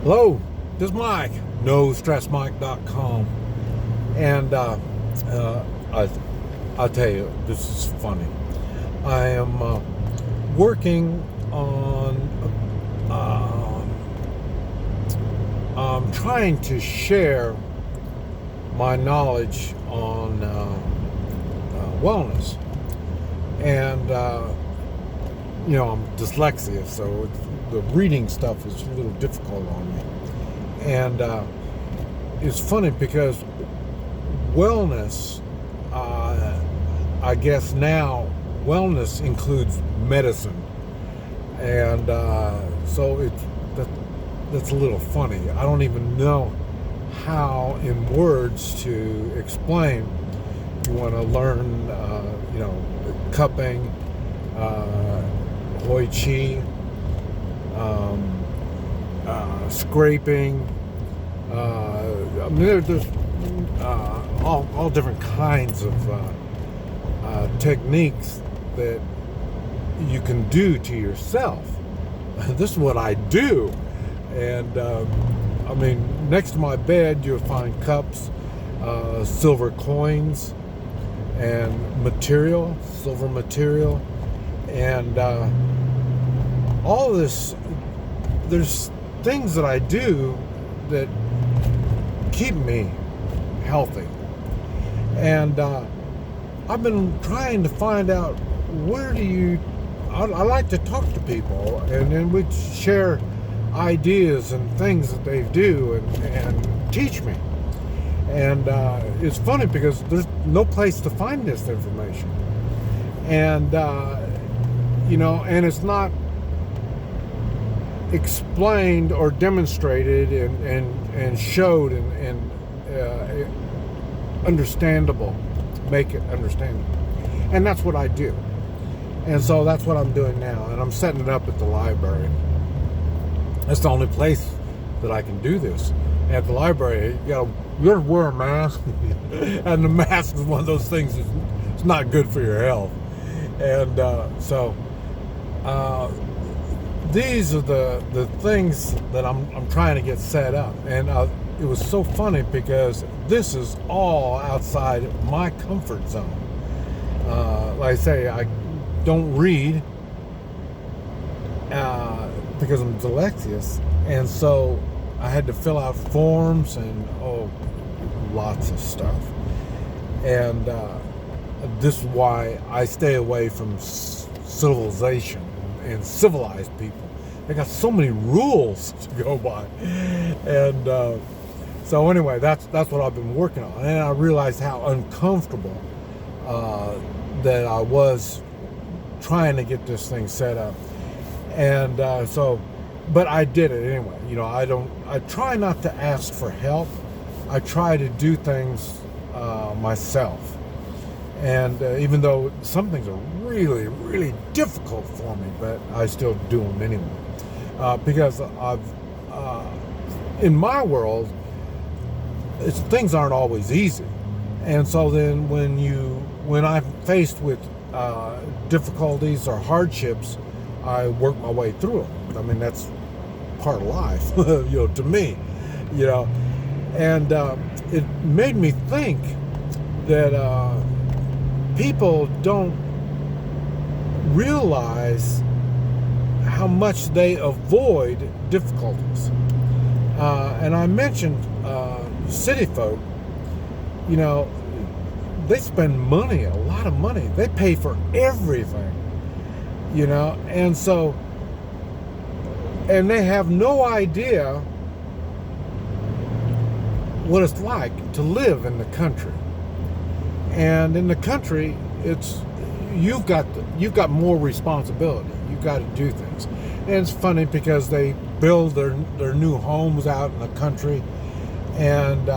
Hello, this is Mike, NoStressMike.com, and I'll tell you, this is funny. I am working on, I'm trying to share my knowledge on wellness, and I'm dyslexic, so the reading stuff is a little difficult on me. And it's funny because wellness, I guess now, wellness includes medicine. And so that's a little funny. I don't even know how in words to explain. You want to learn, cupping, Hoi Chi, scraping. There's all different kinds of techniques that you can do to yourself. This is what I do, and next to my bed you'll find cups, silver coins, and silver material, and all this. There's things that I do that keep me healthy, and I've been trying to find out I like to talk to people, and then we share ideas and things that they do and teach me. And it's funny because there's no place to find this information, and and it's not explained or demonstrated and showed and understandable, make it understandable. And that's what I do. And so that's what I'm doing now, and I'm setting it up at the library. That's the only place that I can do this. At the library, you gotta wear a mask, and the mask is one of those things that's not good for your health. And these are the things that I'm trying to get set up. And it was so funny because this is all outside my comfort zone. Like I say, I don't read because I'm dyslexic, and so I had to fill out forms and lots of stuff. And this is why I stay away from civilization and civilized people. They got so many rules to go by, and so anyway, that's what I've been working on. And I realized how uncomfortable that I was trying to get this thing set up, and but I did it anyway. I try not to ask for help. I try to do things myself. And even though some things are really, really difficult for me, but I still do them anyway. Because in my world, things aren't always easy. And so then when I'm faced with difficulties or hardships, I work my way through them. That's part of life, to me, And it made me think that people don't realize how much they avoid difficulties. And I mentioned city folk, they spend money, a lot of money. They pay for everything, and so, and they have no idea what it's like to live in the country. And in the country, you've got more responsibility. You've got to do things. And it's funny because they build their new homes out in the country, and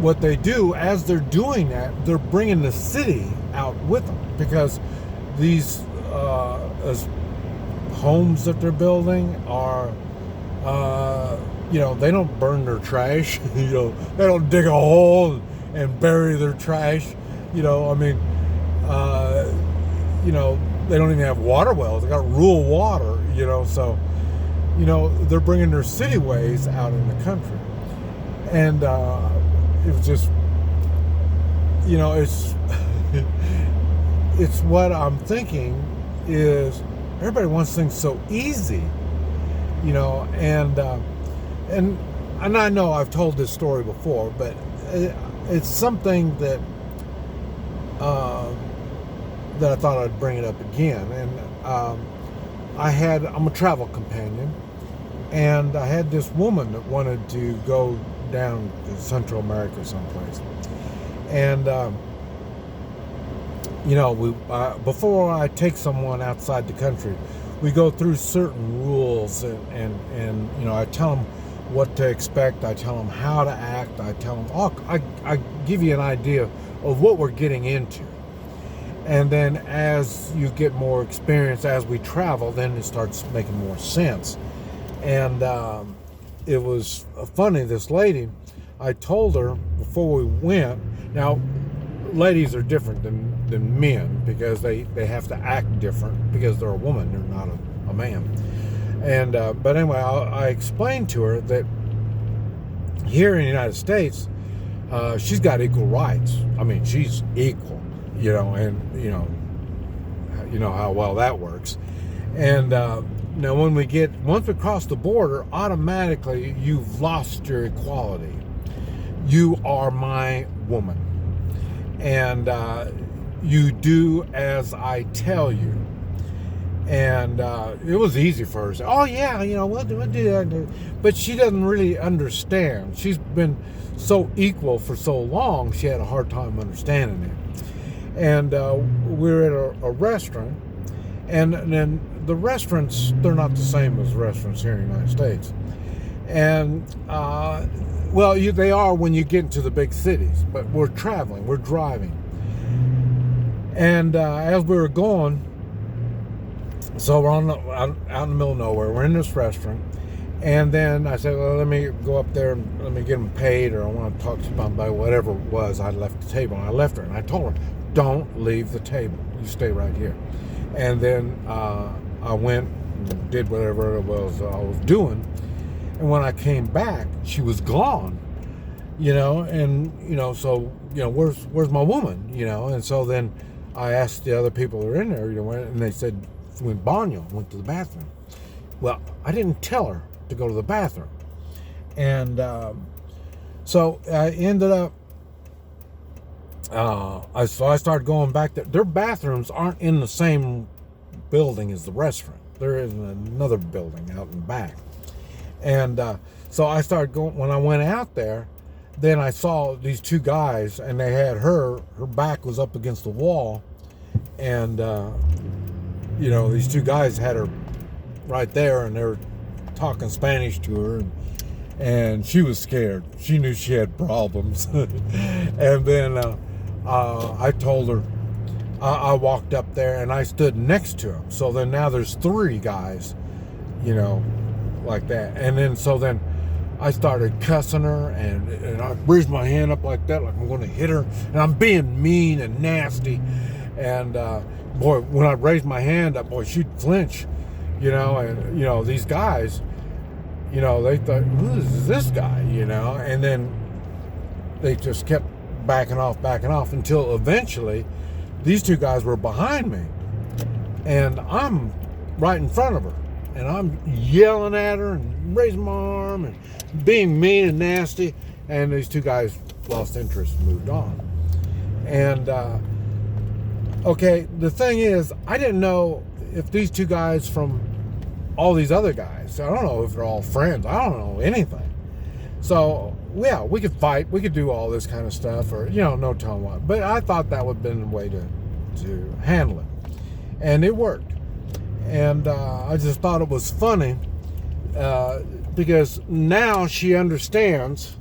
what they do as they're doing that, they're bringing the city out with them, because these homes that they're building are they don't burn their trash. They don't dig a hole and bury their trash. They don't even have water wells. They got rural water. So they're bringing their city ways out in the country. And it was just, it's it's what I'm thinking is everybody wants things so easy, and I know I've told this story before, but it's something that that I thought I'd bring it up again. And I'm a travel companion, and I had this woman that wanted to go down to Central America someplace. And before I take someone outside the country, we go through certain rules, and I tell them what to expect. I tell them how to act. I tell them, I give you an idea of what we're getting into. And then as you get more experience as we travel, then it starts making more sense. And it was funny, this lady, I told her before we went, now ladies are different than men because they have to act different because they're a woman, they're not a man. And but anyway, I explained to her that here in the United States, she's got equal rights. I mean, she's equal, and you know how well that works. And now once we cross the border, automatically you've lost your equality. You are my woman, and you do as I tell you. And it was easy for her to say, oh yeah, we'll do that. But she doesn't really understand. She's been so equal for so long, she had a hard time understanding it. And we're at a restaurant, and then the restaurants, they're not the same as restaurants here in the United States. And they are when you get into the big cities, but we're traveling, we're driving. And as we were going, so we're out in the middle of nowhere, we're in this restaurant, and then I said, well, let me go up there and let me get them paid, or I want to talk to somebody, whatever it was. I left the table, and I left her, and I told her, don't leave the table, you stay right here. And then I went and did whatever it was I was doing, and when I came back, she was gone, so where's my woman, and so then I asked the other people that were in there, and they said, went to the bathroom. Well, I didn't tell her to go to the bathroom. And so I ended up, I started going back there. Their bathrooms aren't in the same building as the restaurant. They're in another building out in back. And so I started going, when I went out there, then I saw these two guys, and they had her back was up against the wall, and these two guys had her right there, and they were talking Spanish to her, and she was scared. She knew she had problems. And then I told her, I walked up there and I stood next to him. So then now there's three guys, like that. And then I started cussing her, and I raised my hand up like that, like I'm going to hit her, and I'm being mean and nasty. And boy, when I raised my hand up, boy, she'd flinch, and these guys, they thought, who is this guy, and then they just kept backing off until eventually these two guys were behind me, and I'm right in front of her, and I'm yelling at her and raising my arm and being mean and nasty, and these two guys lost interest and moved on. And okay, the thing is, I didn't know if these two guys from all these other guys, I don't know if they're all friends, I don't know anything. So yeah, we could fight, we could do all this kind of stuff, or no telling what. But I thought that would have been the way to handle it, and it worked. And I just thought it was funny because now she understands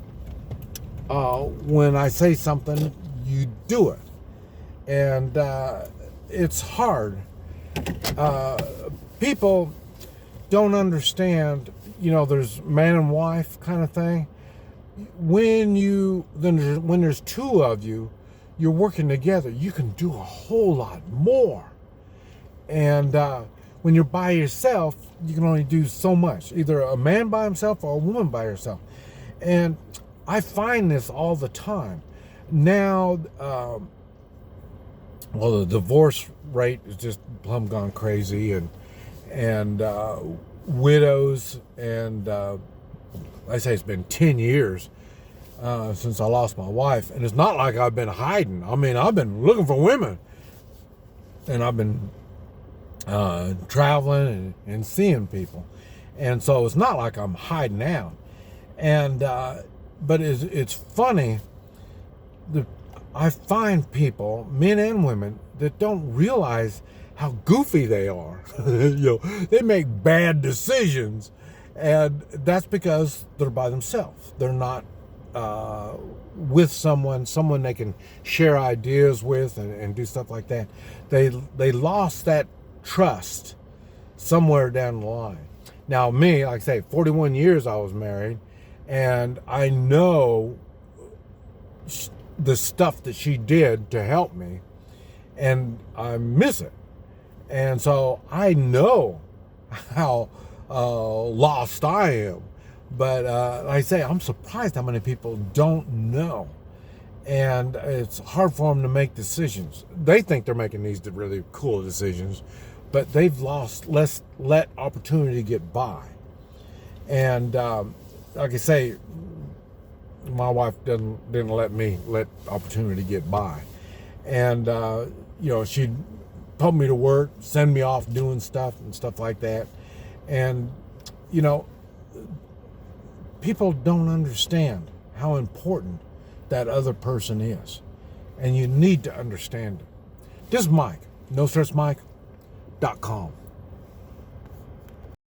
when I say something, you do it. And it's hard. People don't understand, there's man and wife kind of thing. When there's two of you, you're working together, you can do a whole lot more. And when you're by yourself, you can only do so much. Either a man by himself or a woman by herself. And I find this all the time. Now, well, the divorce rate is just plumb gone crazy, and widows, and I say it's been 10 years since I lost my wife, and it's not like I've been hiding. I mean, I've been looking for women, and I've been traveling and seeing people, and so it's not like I'm hiding out. And but it's funny. I find people, men and women, that don't realize how goofy they are. They make bad decisions, and that's because they're by themselves. They're not with someone they can share ideas with and do stuff like that. They lost that trust somewhere down the line. Now, me, like I say, 41 years I was married, and I know the stuff that she did to help me, and I miss it. And so I know how lost I am. But like I say, I'm surprised how many people don't know. And it's hard for them to make decisions. They think they're making these really cool decisions, but they've let opportunity get by. And like I say, my wife didn't let me let opportunity get by. And she'd put me to work, send me off doing stuff and stuff like that. And people don't understand how important that other person is, and you need to understand it. This is Mike, NoStressMike.com.